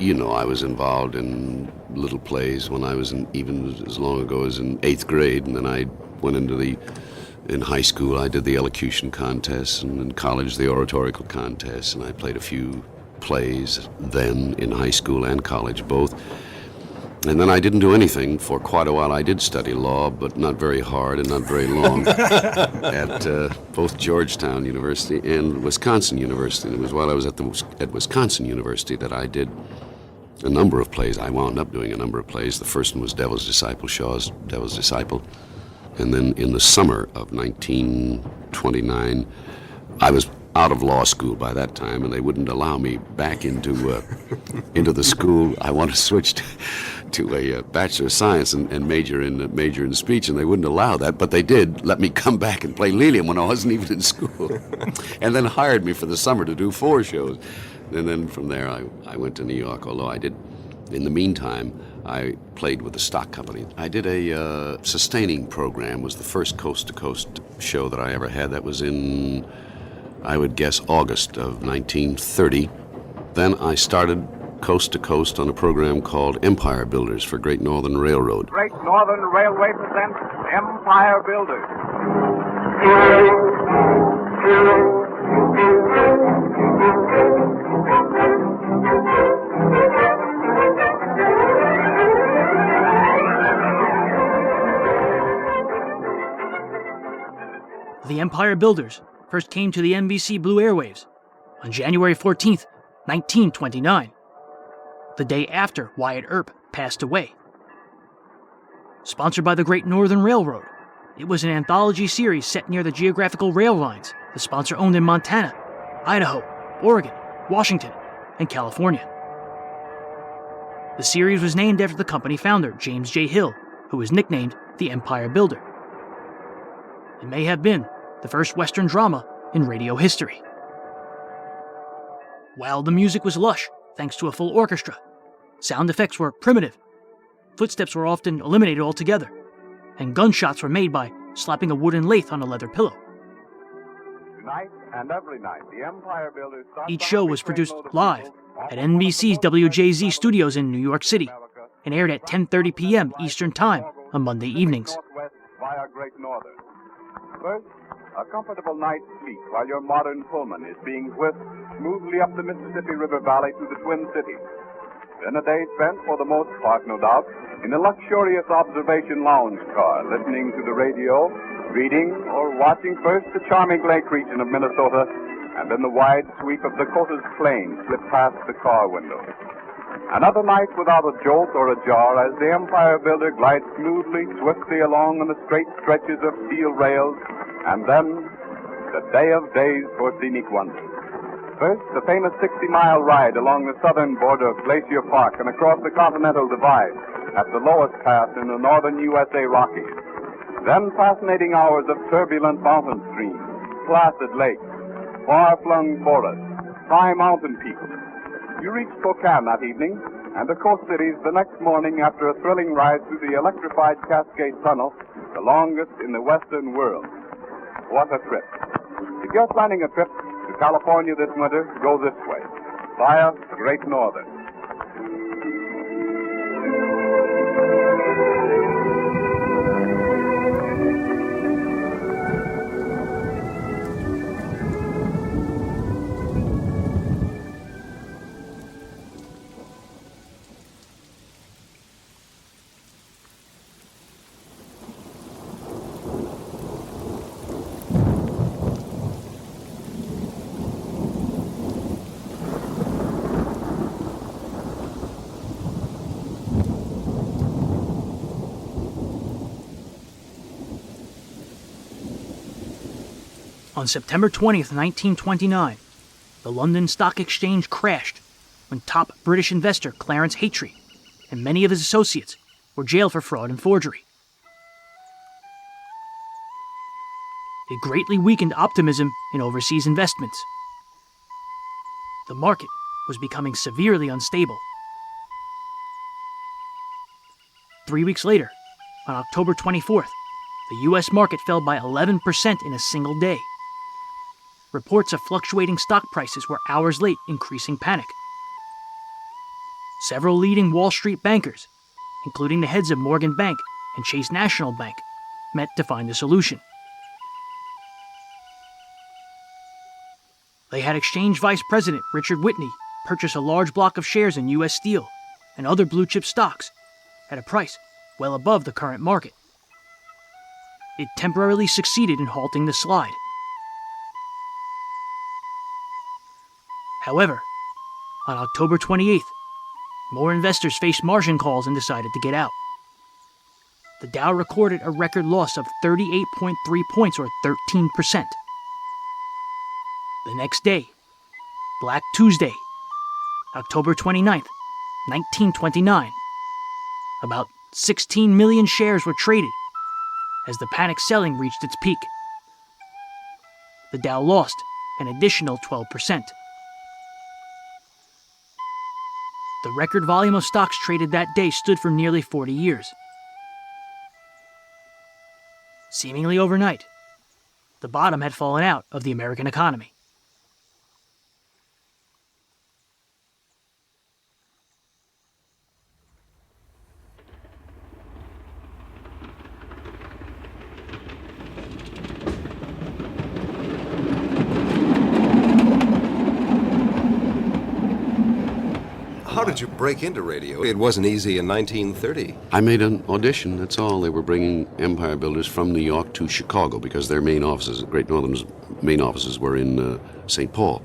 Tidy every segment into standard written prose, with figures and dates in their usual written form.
I was involved in little plays when I was even as long ago as in 8th grade, and then I went in high school I did the elocution contest, and in college the oratorical contest, and I played a few plays then in high school and college both. And then I didn't do anything for quite a while. I did study law, but not very hard and not very long, at both Georgetown University and Wisconsin University. And it was while I was at Wisconsin University that I did a number of plays. I wound up doing a number of plays. The first one was Devil's Disciple, Shaw's Devil's Disciple. And then in the summer of 1929, I was out of law school by that time, and they wouldn't allow me back into the school. I wanted to switch to a Bachelor of Science and major in speech, and they wouldn't allow that, but they did let me come back and play Lilium when I wasn't even in school, and then hired me for the summer to do 4 shows. And then from there I went to New York, although I did, in the meantime, I played with the stock company. I did a sustaining program, was the first coast-to-coast show that I ever had. That was in, I would guess, August of 1930. Then I started coast to coast on a program called Empire Builders for Great Northern Railroad. Great Northern Railway presents Empire Builders. The Empire Builders first came to the NBC Blue airwaves on January 14th, 1929, the day after Wyatt Earp passed away. Sponsored by the Great Northern Railroad, it was an anthology series set near the geographical rail lines the sponsor owned in Montana, Idaho, Oregon, Washington, and California. The series was named after the company founder, James J. Hill, who was nicknamed the Empire Builder. It may have been the first Western drama in radio history. While the music was lush, thanks to a full orchestra, sound effects were primitive, footsteps were often eliminated altogether, and gunshots were made by slapping a wooden lathe on a leather pillow. Tonight and every night, the Empire Builders. Each show was produced live at NBC's WJZ studios in New York City and aired at 10:30 p.m. Eastern Time on Monday evenings. Northwest via Great Northern. First, a comfortable night's sleep while your modern Pullman is being whisked smoothly up the Mississippi River Valley to the Twin Cities. Then a day spent, for the most part, no doubt, in a luxurious observation lounge car, listening to the radio, reading, or watching first the charming lake region of Minnesota, and then the wide sweep of Dakota's plain slip past the car window. Another night without a jolt or a jar as the Empire Builder glides smoothly, swiftly along on the straight stretches of steel rails, and then the day of days for scenic wonders. First, the famous 60-mile ride along the southern border of Glacier Park and across the Continental Divide at the lowest pass in the northern USA Rockies. Then fascinating hours of turbulent mountain streams, placid lakes, far-flung forests, high mountain peaks. You reach Spokane that evening, and the coast cities the next morning after a thrilling ride through the electrified Cascade Tunnel, the longest in the Western world. What a trip. If you're planning a trip to California this winter, go this way, via Great Northern. On September 20th, 1929, the London Stock Exchange crashed when top British investor Clarence Hatry and many of his associates were jailed for fraud and forgery. It greatly weakened optimism in overseas investments. The market was becoming severely unstable. 3 weeks later, on October 24th, the U.S. market fell by 11% in a single day. Reports of fluctuating stock prices were hours late, increasing panic. Several leading Wall Street bankers, including the heads of Morgan Bank and Chase National Bank, met to find a solution. They had Exchange Vice President Richard Whitney purchase a large block of shares in U.S. Steel and other blue-chip stocks at a price well above the current market. It temporarily succeeded in halting the slide. However, on October 28th, more investors faced margin calls and decided to get out. The Dow recorded a record loss of 38.3 points, or 13%. The next day, Black Tuesday, October 29th, 1929, about 16 million shares were traded as the panic selling reached its peak. The Dow lost an additional 12%. The record volume of stocks traded that day stood for nearly 40 years. Seemingly overnight, the bottom had fallen out of the American economy. How did you break into radio? It wasn't easy in 1930. I made an audition, that's all. They were bringing Empire Builders from New York to Chicago because their main offices, Great Northern's main offices, were in St. Paul.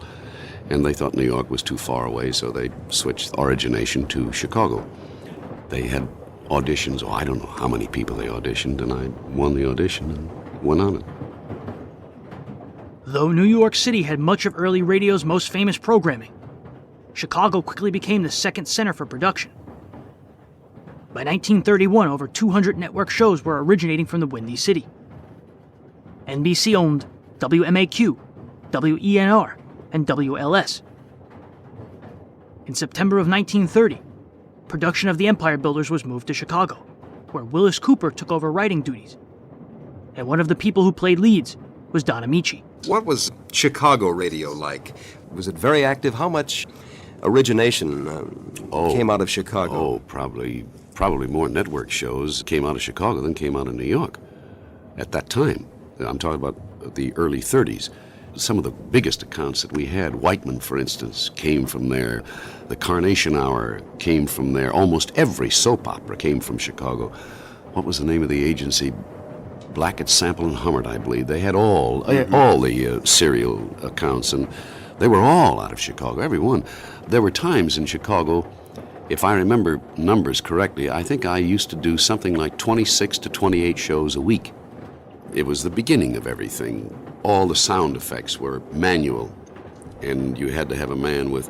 And they thought New York was too far away, so they switched origination to Chicago. They had auditions, I don't know how many people they auditioned, and I won the audition and went on it. Though New York City had much of early radio's most famous programming, Chicago quickly became the second center for production. By 1931, over 200 network shows were originating from the Windy City. NBC owned WMAQ, WENR, and WLS. In September of 1930, production of the Empire Builders was moved to Chicago, where Willis Cooper took over writing duties. And one of the people who played leads was Don Ameche. What was Chicago radio like? Was it very active? How much origination came out of Chicago? Oh, probably more network shows came out of Chicago than came out of New York at that time. I'm talking about the early 30s. Some of the biggest accounts that we had, Whiteman, for instance, came from there. The Carnation Hour came from there. Almost every soap opera came from Chicago. What was the name of the agency? Blackett, Sample, and Hummert, I believe. They had all the serial accounts, and they were all out of Chicago, every one. There were times in Chicago, if I remember numbers correctly, I think I used to do something like 26 to 28 shows a week. It was the beginning of everything. All the sound effects were manual, and you had to have a man with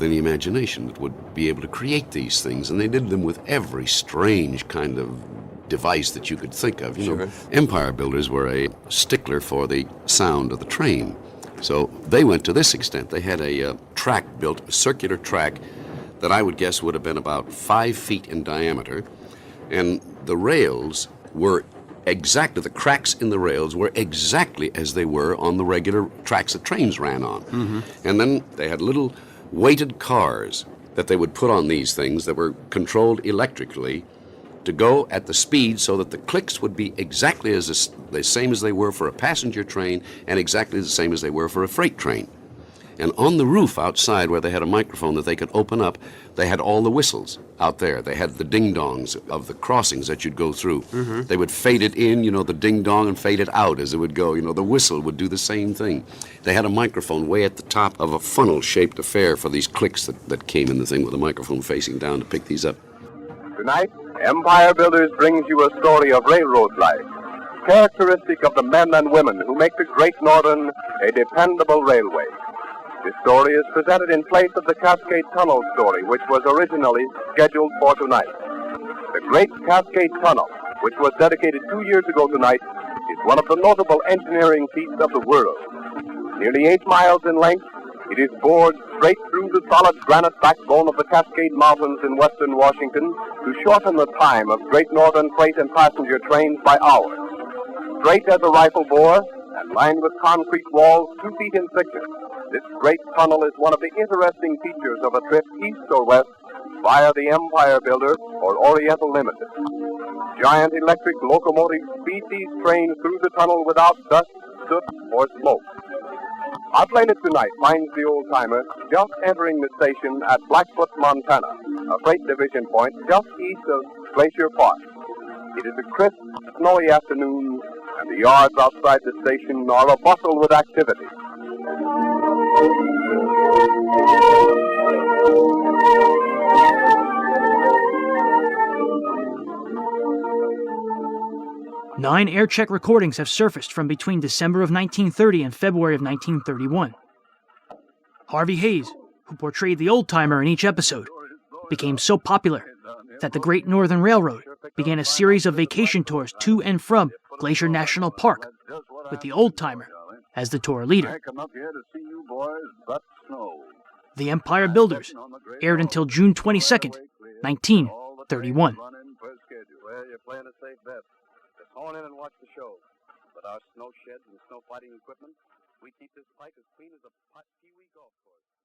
an imagination that would be able to create these things, and they did them with every strange kind of device that you could think of. You know, Empire Builders were a stickler for the sound of the train. So they went to this extent. They had a track built, a circular track that I would guess would have been about 5 feet in diameter, and the rails were exactly, the cracks in the rails were exactly as they were on the regular tracks that trains ran on. Mm-hmm. And then they had little weighted cars that they would put on these things that were controlled electrically to go at the speed so that the clicks would be exactly the same as they were for a passenger train and exactly the same as they were for a freight train. And on the roof outside, where they had a microphone that they could open up, they had all the whistles out there. They had the ding-dongs of the crossings that you'd go through. Mm-hmm. They would fade it in, the ding-dong, and fade it out as it would go. The whistle would do the same thing. They had a microphone way at the top of a funnel-shaped affair for these clicks that came in the thing with a microphone facing down to pick these up. Tonight, Empire Builders brings you a story of railroad life, characteristic of the men and women who make the Great Northern a dependable railway. This story is presented in place of the Cascade Tunnel story, which was originally scheduled for tonight. The Great Cascade Tunnel, which was dedicated 2 years ago tonight, is one of the notable engineering feats of the world. Nearly 8 miles in length, it is bored straight through the solid granite backbone of the Cascade Mountains in western Washington to shorten the time of Great Northern freight and passenger trains by hours. Straight as a rifle bore and lined with concrete walls 2 feet in thickness, this great tunnel is one of the interesting features of a trip east or west via the Empire Builder or Oriental Limited. Giant electric locomotives speed these trains through the tunnel without dust, soot, or smoke. Our planet tonight finds the old-timer just entering the station at Blackfoot, Montana, a freight division point just east of Glacier Park. It is a crisp, snowy afternoon, and the yards outside the station are a bustle with activity. Nine air check recordings have surfaced from between December of 1930 and February of 1931. Harvey Hayes, who portrayed the old-timer in each episode, became so popular that the Great Northern Railroad began a series of vacation tours to and from Glacier National Park, with the old-timer as the tour leader. The Empire Builders aired until June 22nd, 1931. Come on in and watch the show. With our snow sheds and snow fighting equipment, we keep this pike as clean as a Pee Wee golf course.